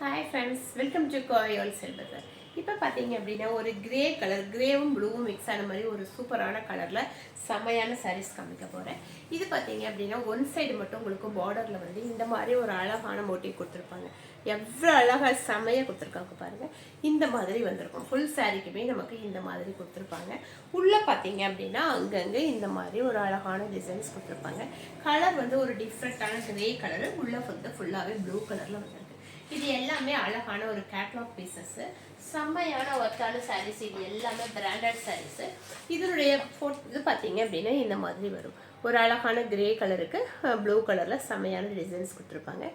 Hi friends, welcome to கோயல் செல்பர். இப்போ பார்த்தீங்க அப்படின்னா ஒரு கிரே கலர், கிரேவும் ப்ளூவும் மிக்ஸ் ஆன மாதிரி ஒரு சூப்பரான கலரில் செம்மையான சாரீஸ் காமிக்க போகிறேன். இது பார்த்தீங்க அப்படின்னா ஒன் சைடு மட்டும் உங்களுக்கு பார்டரில் வந்து இந்த மாதிரி ஒரு அழகான மோட்டிவ் கொடுத்துருப்பாங்க. எவ்வளோ அழகாக செம்மையாக கொடுத்துருக்காங்க பாருங்கள். இந்த மாதிரி வந்திருக்கும். ஃபுல் சாரீக்குமே நமக்கு இந்த மாதிரி கொடுத்துருப்பாங்க. உள்ளே பார்த்தீங்க அப்படின்னா அங்கங்கே இந்த மாதிரி ஒரு அழகான டிசைன்ஸ் கொடுத்துருப்பாங்க. கலர் வந்து ஒரு டிஃப்ரெண்ட்டான கிரே கலரு, உள்ளே வந்து ஃபுல்லாகவே ப்ளூ கலரில் வந்துருக்கு. இது எல்லாமே அழகான ஒரு கேட்லாக் பீசஸ், செம்மையான ஒர்க்கான சாரீஸ். இது எல்லாமே பிராண்டட் சாரீஸ். இதனுடைய இது பார்த்தீங்க அப்படின்னா இந்த மாதிரி வரும். ஒரு அழகான கிரே கலருக்கு ப்ளூ கலரில் செம்மையான டிசைன்ஸ் கொடுத்துருப்பாங்க.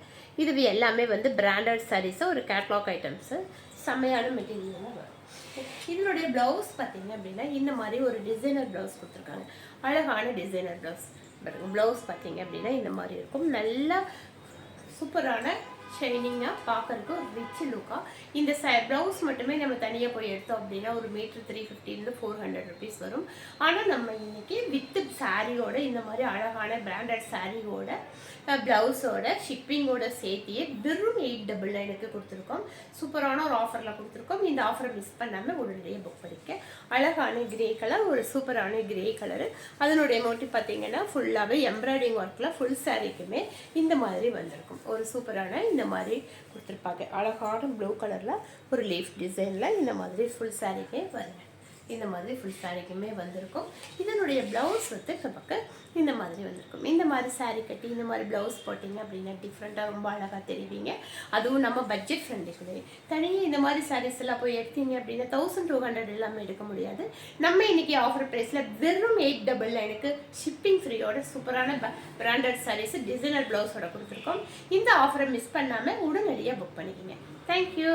இது எல்லாமே வந்து பிராண்டட் சாரீஸு, ஒரு கேட்லாக் ஐட்டம்ஸு, செம்மையான மெட்டீரியல்லாம் வரும். இதனுடைய ப்ளவுஸ் பார்த்தீங்க அப்படின்னா இந்த மாதிரி ஒரு டிசைனர் ப்ளவுஸ் கொடுத்துருக்காங்க. அழகான டிசைனர் ப்ளவுஸ். ப்ளவுஸ் பார்த்தீங்க அப்படின்னா இந்த மாதிரி இருக்கும். நல்லா சூப்பரான ஷைனிங்காக பார்க்கறதுக்கு ஒரு ரிச் லுக்காக. இந்த ப்ளவுஸ் மட்டுமே நம்ம தனியாக போய் எடுத்தோம் அப்படின்னா ஒரு மீட்ரு 350 400 ருபீஸ் வரும். ஆனால் நம்ம இன்னைக்கு வித்து சாரியோட இந்த மாதிரி அழகான பிராண்டட் சாரியோட ப்ளவுஸோட ஷிப்பிங்கோட சேர்த்தியே வெறும் 899 கொடுத்துருக்கோம். சூப்பரான ஒரு ஆஃபரில் கொடுத்துருக்கோம். இந்த ஆஃபரை மிஸ் பண்ணாமல் உடனடியாக புக் பண்ணிக்க. அழகான கிரே கலர், ஒரு சூப்பரான கிரே கலரு. அதனுடைய மோட்டிவ் பார்த்தீங்கன்னா ஃபுல்லாகவே எம்ப்ராய்டிங் ஒர்க்கில் ஃபுல் சாரிக்குமே இந்த மாதிரி வந்திருக்கும். ஒரு சூப்பரான இந்த மாதிரி கொடுத்துருப்பாங்க. அழகான ப்ளூ கலரில் ஒரு லீஃப் டிசைனில் இந்த மாதிரி ஃபுல் சாரிக்கே வருங்க. இந்த மாதிரி ஃபுல் சாரிக்குமே வந்திருக்கும். இதனுடைய ப்ளவுஸ் வந்து நமக்கு இந்த மாதிரி வந்திருக்கும். இந்த மாதிரி சாரீ கட்டி இந்த மாதிரி ப்ளவுஸ் போட்டிங்க அப்படின்னா டிஃப்ரெண்ட்டாக ரொம்ப அழகாக தெரிவிங்க. அதுவும் நம்ம பட்ஜெட் ஃப்ரெண்ட்லி. தனியாக இந்த மாதிரி சாரீஸ் எல்லாம் போய் எடுத்தீங்க அப்படின்னா 1200 எல்லாமே எடுக்க முடியாது. நம்ம இன்னைக்கு ஆஃபர் ப்ரைஸில் வெறும் 899 ஷிப்பிங் ஃப்ரீயோட சூப்பரான பிராண்டட் சாரீஸ் டிசைனர் ப்ளவுஸோட கொடுத்துருக்கோம். இந்த ஆஃபரை மிஸ் பண்ணாமல் உடனடியாக புக் பண்ணிக்கிங்க. தேங்க்யூ.